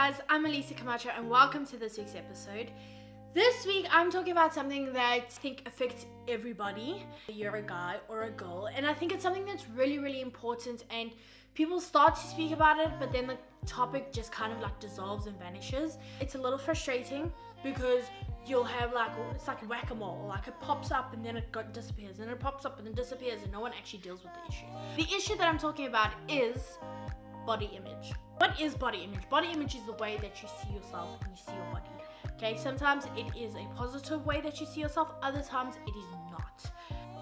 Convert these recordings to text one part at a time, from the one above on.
guys, I'm Alicia Camacho and welcome to this week's episode. This week I'm talking about something that I think affects everybody. You're a guy or a girl, and I think it's something that's really important, and people start to speak about it, but then the topic just kind of like dissolves and vanishes. It's a little frustrating because you'll have it's like whack-a-mole, like it pops up and then it disappears, and it pops up and then disappears, and no one actually deals with the issue. The issue that I'm talking about is body image. What is body image? Body image is the way that you see yourself and you see your body. Okay, sometimes it is a positive way that you see yourself, other times it is not.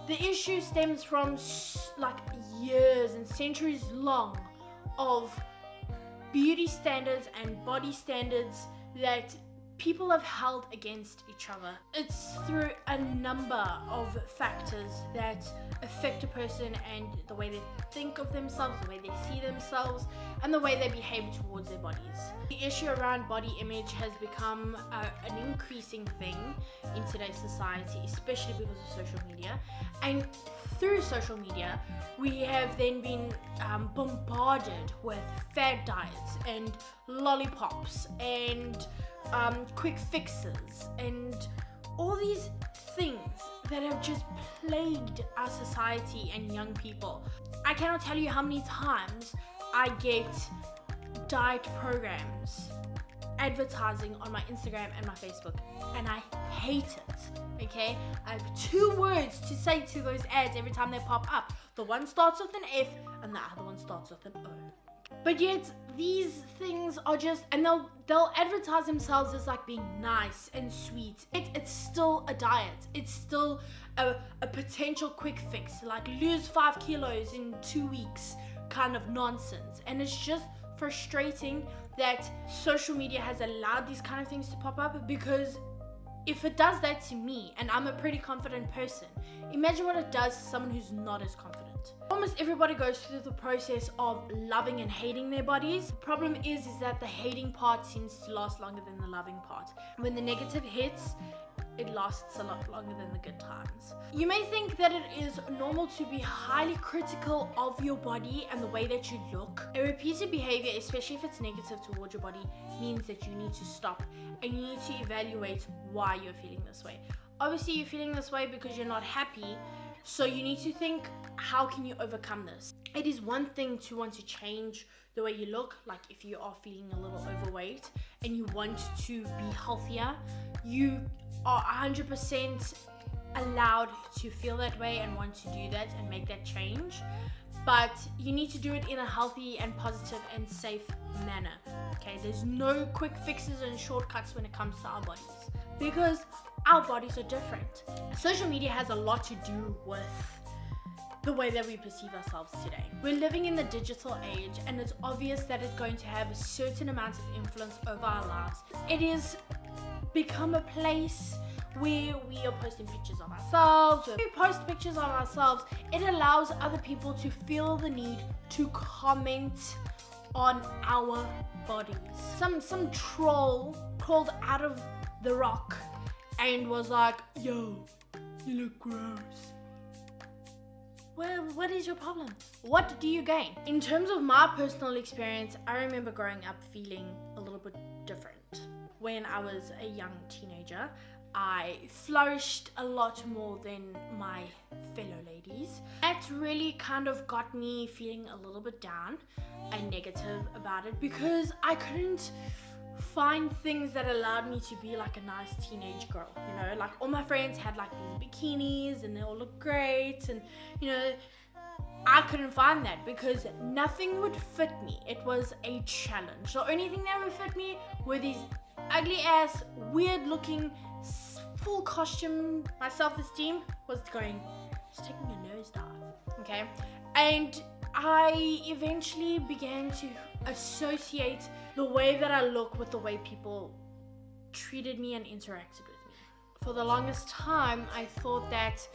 The issue stems from like years and centuries long of beauty standards and body standards that people have held against each other. It's through a number of factors that affect a person and the way they think of themselves, the way they see themselves, and the way they behave towards their bodies. The issue around body image has become an increasing thing in today's society, especially because of social media. And through social media, we have then been bombarded with fad diets and lollipops and quick fixes and all these things that have just plagued our society and young people. I cannot tell you how many times I get diet programs advertising on my Instagram and my Facebook, and I hate it. Okay, I have two words to say to those ads every time they pop up. The one starts with an F and the other one starts with an O. But yet these things are just, and they'll advertise themselves as like being nice and sweet. It's still a diet. It's still a potential quick fix, like lose 5 kilos in 2 weeks kind of nonsense. And it's just frustrating that social media has allowed these kind of things to pop up, because if it does that to me, and I'm a pretty confident person, imagine what it does to someone who's not as confident. Almost everybody goes through the process of loving and hating their bodies. The problem is that the hating part seems to last longer than the loving part. When the negative hits, it lasts a lot longer than the good times. You may think that it is normal to be highly critical of your body and the way that you look. A repeated behavior, especially if it's negative towards your body, means that you need to stop and you need to evaluate why you're feeling this way. Obviously, you're feeling this way because you're not happy, so you need to think, how can you overcome this? It is one thing to want to change the way you look, like if you are feeling a little overweight and you want to be healthier, you are 100% allowed to feel that way and want to do that and make that change. But you need to do it in a healthy and positive and safe manner. Okay, there's no quick fixes and shortcuts when it comes to our bodies, because our bodies are different. Social media has a lot to do with the way that we perceive ourselves today. We're living in the digital age, and it's obvious that it's going to have a certain amount of influence over our lives. It is become a place where we are posting pictures of ourselves. When we post pictures of ourselves, it allows other people to feel the need to comment on our bodies. Some troll crawled out of the rock and was like, yo, you look gross. Well, what is your problem? What do you gain? In terms of my personal experience, I remember growing up feeling a little bit different. When I was a young teenager, I flourished a lot more than my fellow ladies. That really kind of got me feeling a little bit down and negative about it, because I couldn't find things that allowed me to be like a nice teenage girl, you know, like all my friends had like these bikinis and they all look great, and you know, I couldn't find that because nothing would fit me. It was a challenge. The only thing that would fit me were these ugly ass, weird looking, full costume. My self-esteem was taking a nosedive, okay? And I eventually began to associate the way that I look with the way people treated me and interacted with me. For the longest time, I thought that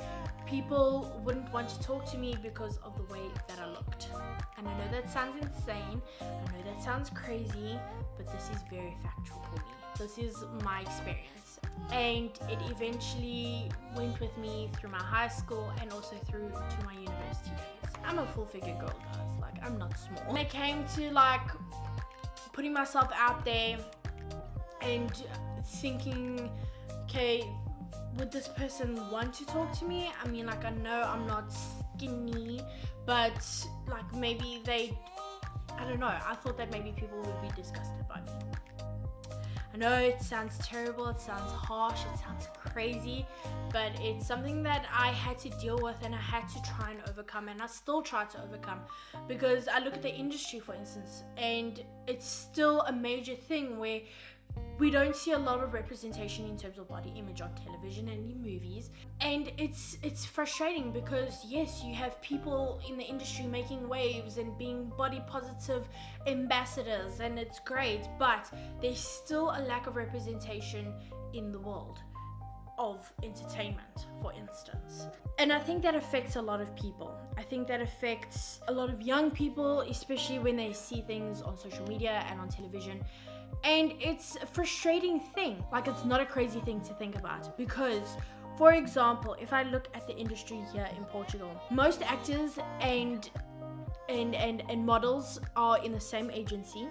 people wouldn't want to talk to me because of the way that I looked. And I know that sounds insane, I know that sounds crazy, but this is very factual for me. This is my experience. And it eventually went with me through my high school and also through to my university days. I'm a full figure girl, guys. Like, I'm not small. When it came to like putting myself out there and thinking, okay, would this person want to talk to me? I mean, like, I know I'm not skinny, but like maybe I don't know, I thought that maybe people would be disgusted by me. I know it sounds terrible, it sounds harsh, it sounds crazy, but it's something that I had to deal with and I had to try and overcome, and I still try to overcome, because I look at the industry, for instance, and it's still a major thing where we don't see a lot of representation in terms of body image on television and in movies, and it's frustrating because yes, you have people in the industry making waves and being body positive ambassadors, and it's great, but there's still a lack of representation in the world of entertainment, for instance. And I think that affects a lot of people. I think that affects a lot of young people, especially when they see things on social media and on television. And it's a frustrating thing. Like, it's not a crazy thing to think about, because for example, if I look at the industry here in Portugal, most actors and models are in the same agency.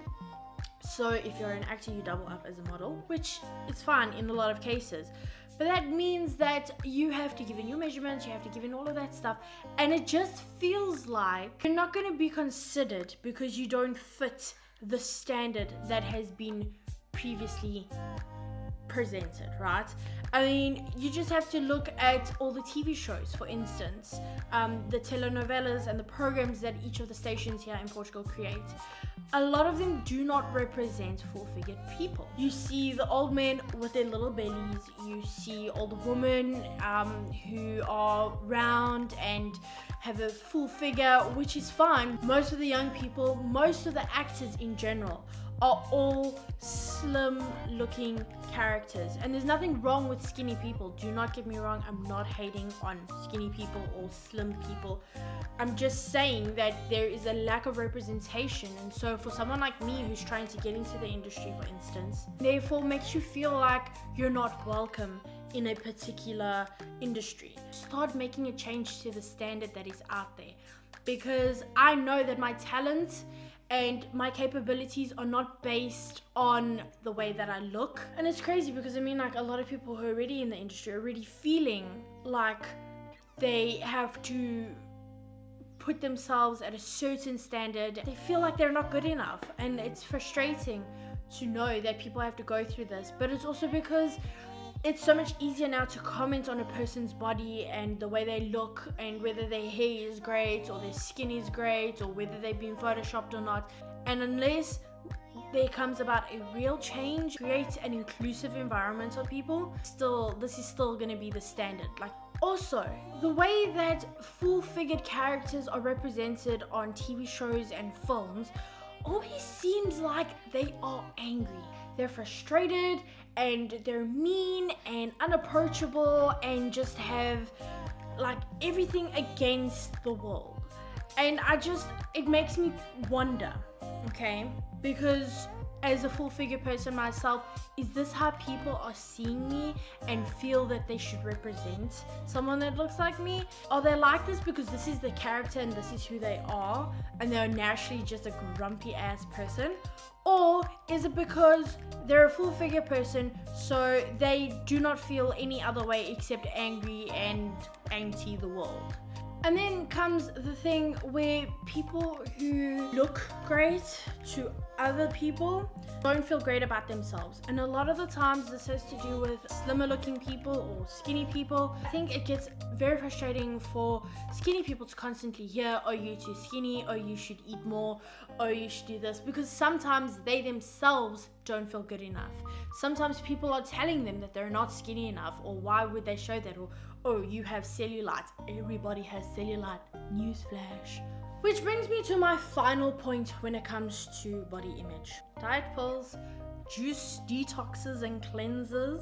So if you're an actor, you double up as a model, which is fine in a lot of cases. But that means that you have to give in your measurements, you have to give in all of that stuff, and it just feels like you're not going to be considered because you don't fit the standard that has been previously presented, right? I mean, you just have to look at all the TV shows, for instance, the telenovelas and the programs that each of the stations here in Portugal create. A lot of them do not represent full-figured people. You see the old men with their little bellies, you see older women who are round and have a full figure, which is fine. Most of the young people, most of the actors in general, are all slim looking characters, and there's nothing wrong with skinny people. Do not get me wrong, I'm not hating on skinny people or slim people. I'm just saying that there is a lack of representation, and so for someone like me who's trying to get into the industry, for instance, therefore makes you feel like you're not welcome in a particular industry. Start making a change to the standard that is out there, because I know that my talent and my capabilities are not based on the way that I look. And it's crazy because I mean, like, a lot of people who are already in the industry are already feeling like they have to put themselves at a certain standard. They feel like they're not good enough, and it's frustrating to know that people have to go through this. But it's also because it's so much easier now to comment on a person's body and the way they look, and whether their hair is great or their skin is great or whether they've been photoshopped or not. And unless there comes about a real change, create an inclusive environment for people, this is still going to be the standard. Like, also, the way that full-figured characters are represented on TV shows and films always seems like they are angry. They're frustrated and they're mean and unapproachable and just have like everything against the world. And it makes me wonder, okay, because as a full figure person myself, is this how people are seeing me and feel that they should represent someone that looks like me? Are they like this because this is the character and this is who they are, and they're naturally just a grumpy ass person? Or is it because they're a full figure person, so they do not feel any other way except angry and anti the world? And then comes the thing where people who look great to other people don't feel great about themselves. And a lot of the times this has to do with slimmer looking people or skinny people. I think it gets very frustrating for skinny people to constantly hear, oh, you're too skinny, oh, you should eat more, oh, you should do this, because sometimes they themselves don't feel good enough. Sometimes people are telling them that they're not skinny enough, or why would they show that, or oh, you have cellulite. Everybody has cellulite. Newsflash. Which brings me to my final point when it comes to body image. Diet pills, juice detoxes and cleansers,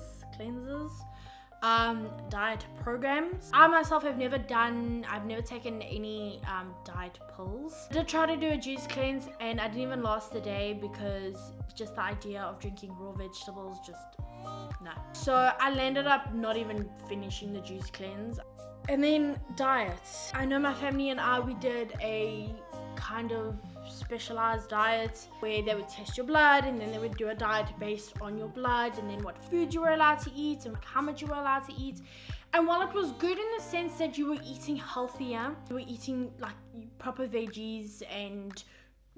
diet programs. I myself have I've never taken any diet pills. I did try to do a juice cleanse and I didn't even last a day because just the idea of drinking raw vegetables no. So I landed up not even finishing the juice cleanse. And then diets. I know my family and I, we did a kind of specialized diets where they would test your blood, and then they would do a diet based on your blood, and then what foods you were allowed to eat and how much you were allowed to eat. And while it was good in the sense that you were eating healthier, you were eating like proper veggies and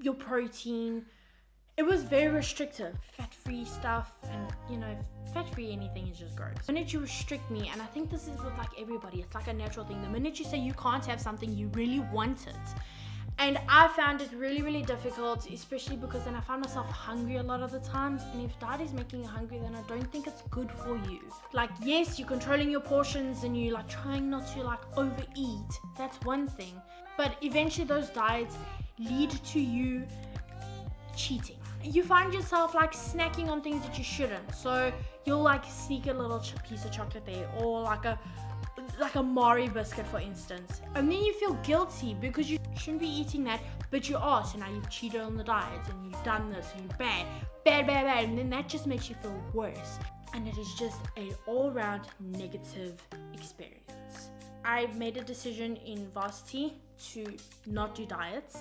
your protein, it was very restrictive. Fat-free stuff, and you know, fat-free anything is just gross. The minute you restrict me, and I think this is with like everybody, it's like a natural thing. The minute you say you can't have something, you really want it. And I found it really, really difficult, especially because then I found myself hungry a lot of the times. And if diet is making you hungry, then I don't think it's good for you. Like, yes, you're controlling your portions and you're like trying not to like overeat. That's one thing. But eventually those diets lead to you cheating. You find yourself like snacking on things that you shouldn't. So you'll like sneak a little piece of chocolate there, or like a Mari biscuit, for instance, and then you feel guilty because you shouldn't be eating that, but you are. So now you've cheated on the diet and you've done this and you're bad, and then that just makes you feel worse, and it is just an all-round negative experience. I made a decision in varsity to not do diets,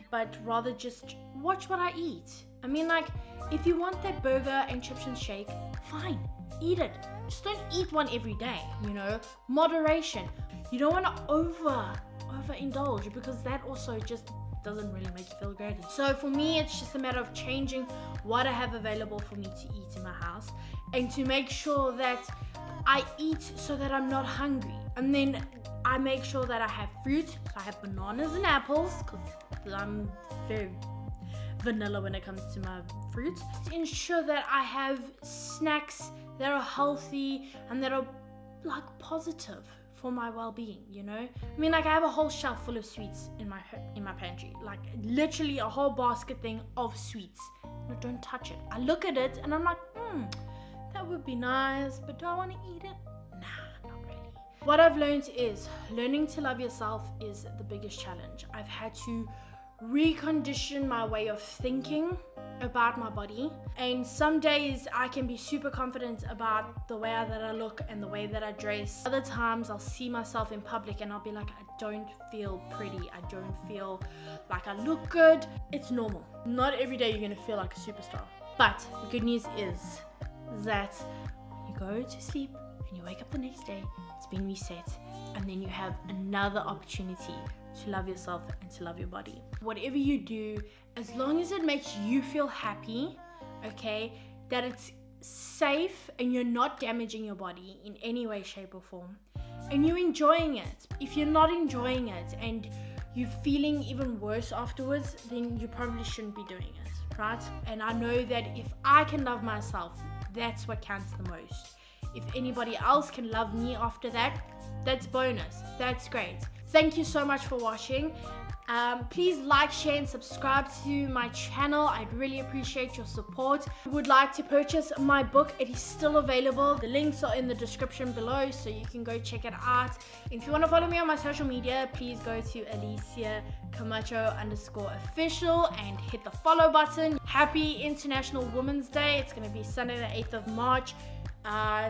but rather just watch what I eat. I mean, like, if you want that burger and chips and shake, fine, eat it. Just don't eat one every day, you know. Moderation. You don't want to overindulge, because that also just doesn't really make you feel great. So for me, it's just a matter of changing what I have available for me to eat in my house, and to make sure that I eat so that I'm not hungry. And then I make sure that I have fruit. So I have bananas and apples, because I'm very vanilla when it comes to my fruit. To ensure that I have snacks that are healthy and that are like positive for my well-being, you know. I mean, like, I have a whole shelf full of sweets in my pantry, like literally a whole basket thing of sweets. No, don't touch it. I look at it and I'm like, that would be nice, but do I want to eat it? Nah, not really. What I've learned is learning to love yourself is the biggest challenge. I've had to recondition my way of thinking about my body, and some days I can be super confident about the way that I look and the way that I dress. Other times I'll see myself in public and I'll be like, I don't feel pretty, I don't feel like I look good. It's normal. Not every day you're gonna feel like a superstar, but the good news is that when you go to sleep and you wake up the next day, it's been reset, and then you have another opportunity to love yourself and to love your body. Whatever you do, as long as it makes you feel happy, okay, that it's safe and you're not damaging your body in any way, shape or form, and you're enjoying it. If you're not enjoying it and you're feeling even worse afterwards, then you probably shouldn't be doing it, right? And I know that if I can love myself, that's what counts the most. If anybody else can love me after that, that's bonus. That's great. Thank you so much for watching. Please like, share and subscribe to my channel. I'd really appreciate your support. If you would like to purchase my book, it is still available. The links are in the description below, so you can go check it out. If you want to follow me on my social media, please go to Alicia Camacho _official and hit the follow button. Happy International Women's Day. It's going to be Sunday the 8th of March.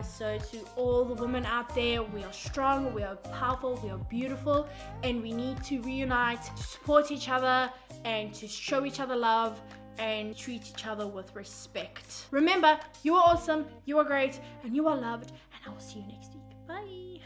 So to all the women out there, we are strong, we are powerful, we are beautiful, and we need to reunite, to support each other, and to show each other love, and treat each other with respect. Remember, you are awesome, you are great, and you are loved, and I will see you next week. Bye.